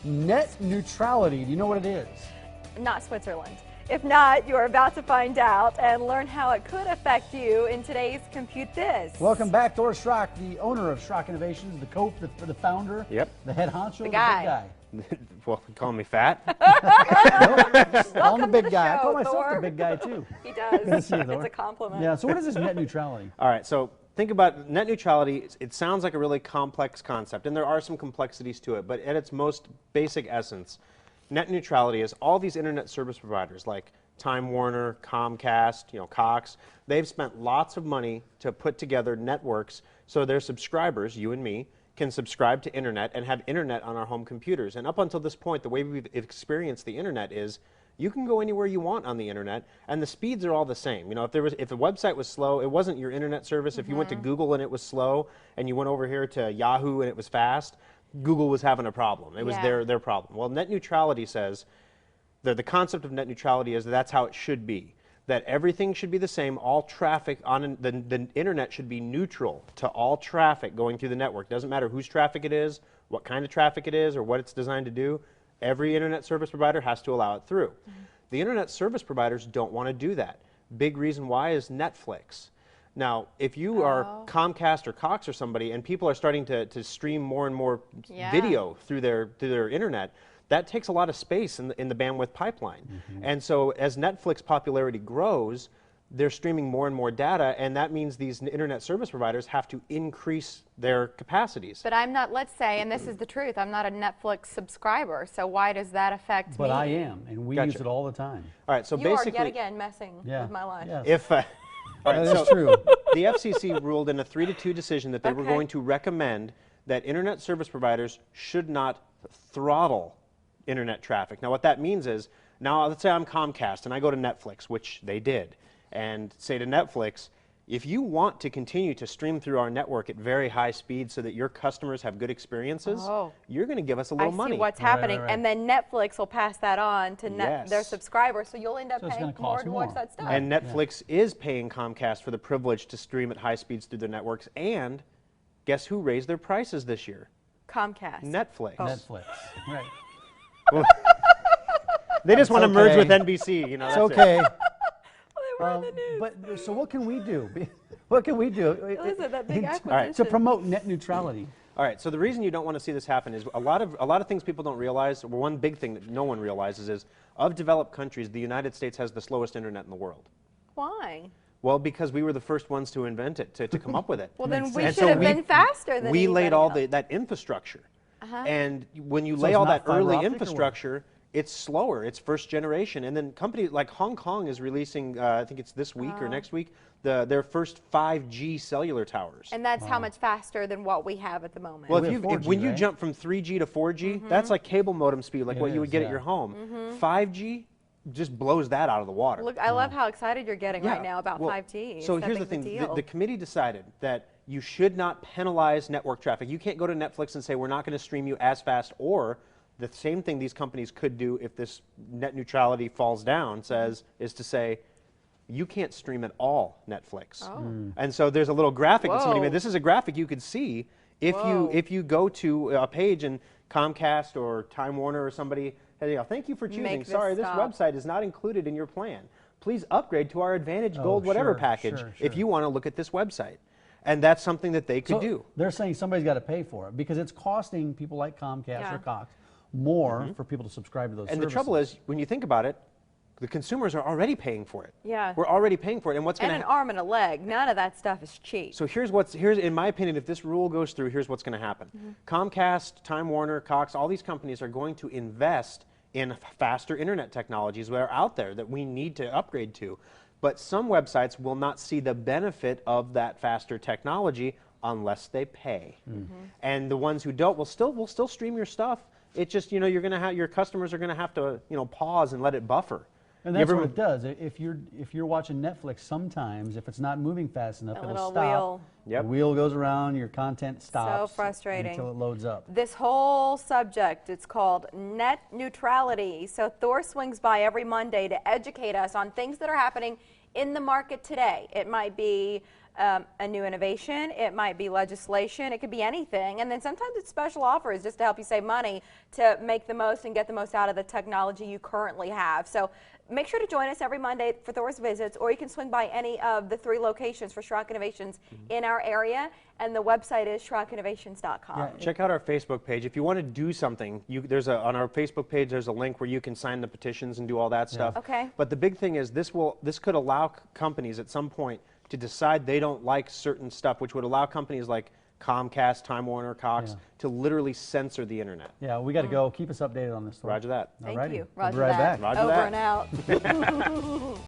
Net neutrality, do you know what it is? Not Switzerland. If not, you're about to find out and learn how it could affect you in today's Compute This. Welcome back, Thor Schrock, the owner of Schrock Innovations, the founder, Yep. the head honcho, The guy. big guy. Well, you calling me fat? I'm the big guy. I call show, myself Thor. the big guy too. He does. Good to see you, Thor. It's a compliment. Yeah, so what is this net neutrality? All right, so think about net neutrality. It sounds like a really complex concept, and there are some complexities to it, but at its most basic essence, net neutrality is all these internet service providers like Time Warner, Comcast, Cox, they've spent lots of money to put together networks so their subscribers, you and me, can subscribe to internet and have internet on our home computers. And up until this point, the way we've experienced the internet is you can go anywhere you want on the internet, and the speeds are all the same. If the website was slow, it wasn't your internet service. If you went to Google and it was slow, and you went over here to Yahoo and it was fast, Google was having a problem. It was their problem. Well, net neutrality says the concept of net neutrality is that's how it should be. That everything should be the same. All traffic on the internet should be neutral to all traffic going through the network. Doesn't matter whose traffic it is, what kind of traffic it is, or what it's designed to do. Every internet service provider has to allow it through. The internet service providers don't want to do that. Big reason why is Netflix. Now, if you are Comcast or Cox or somebody, and people are starting to stream more and more video through their internet, that takes a lot of space in the bandwidth pipeline. And so as Netflix popularity grows, they're streaming more and more data, and that means these internet service providers have to increase their capacities. But I'm not, let's say, and this is the truth, I'm not a Netflix subscriber, so why does that affect me? But I am, and we use it all the time. All right, so You basically, are yet again messing with my life. Yes. if all right, That is so true. the FCC ruled in a 3-2 decision that they were going to recommend that internet service providers should not throttle internet traffic. Now what that means is, now let's say I'm Comcast and I go to Netflix, which they did, and say to Netflix, if you want to continue to stream through our network at very high speed so that your customers have good experiences, you're going to give us a little money. I see what's happening, and then Netflix will pass that on to their subscribers, so you'll end up paying more and more for that stuff. And Netflix is paying Comcast for the privilege to stream at high speeds through their networks, and guess who raised their prices this year? Comcast. Netflix. Netflix, right. Well, they just want to merge with NBC, It's okay. We're in the news. But so what can we do? What can we do Listen, that big acquisition. to promote net neutrality? All right, so the reason you don't want to see this happen is a lot of things people don't realize. Well, one big thing that no one realizes is, of developed countries, the United States has the slowest internet in the world. Why? Well, because we were the first ones to invent it, to come up with it. Well, then we should have been faster than we laid all else. that infrastructure. And when you lay all that early infrastructure, it's slower. It's first generation. And then companies like Hong Kong is releasing, I think it's this week or next week, their first 5G cellular towers. And that's how much faster than what we have at the moment. Well, when you jump from 3G to 4G, that's like cable modem speed, like what you would get at your home. 5G just blows that out of the water. Look, I love how excited you're getting right now about 5G. So here's the thing. The committee decided that you should not penalize network traffic. You can't go to Netflix and say, we're not going to stream you as fast, or the same thing these companies could do if this net neutrality falls down is to say, you can't stream at all Netflix. And so there's a little graphic that somebody made. This is a graphic you could see if you go to a page and Comcast or Time Warner or somebody, hey, thank you for choosing. Sorry, this website is not included in your plan. Please upgrade to our Advantage Gold whatever package if you want to look at this website. And that's something that they could do. They're saying somebody's got to pay for it because it's costing people like Comcast or Cox more for people to subscribe to those services. And the trouble is, when you think about it, the consumers are already paying for it. Yeah. We're already paying for it. And what's going to an arm and a leg. None of that stuff is cheap. So here's in my opinion, if this rule goes through, here's what's going to happen. Comcast, Time Warner, Cox, all these companies are going to invest in faster internet technologies that are out there that we need to upgrade to. But some websites will not see the benefit of that faster technology unless they pay. And the ones who don't will still stream your stuff. It's just, you're going to have your customers are going to have to, pause and let it buffer. And that's what it does. If you're watching Netflix, sometimes if it's not moving fast enough, it'll stop. The wheel goes around, your content stops. So frustrating. Until it loads up. This whole subject, it's called net neutrality. So Thor swings by every Monday to educate us on things that are happening in the market today. It might be a new innovation, it might be legislation, it could be anything, and then sometimes it's special offers just to help you save money to make the most and get the most out of the technology you currently have. So make sure to join us every Monday for Thor's Visits, or you can swing by any of the 3 locations for Schrock Innovations in our area, and the website is schrockinnovations.com. Yeah, check out our Facebook page. If you want to do something, on our Facebook page there's a link where you can sign the petitions and do all that stuff. Okay. But the big thing is this could allow companies at some point to decide they don't like certain stuff, which would allow companies like Comcast, Time Warner, Cox to literally censor the internet. Yeah, we got to go. Keep us updated on this story. Roger that. Thank you. Roger Roger that. that. Over and out.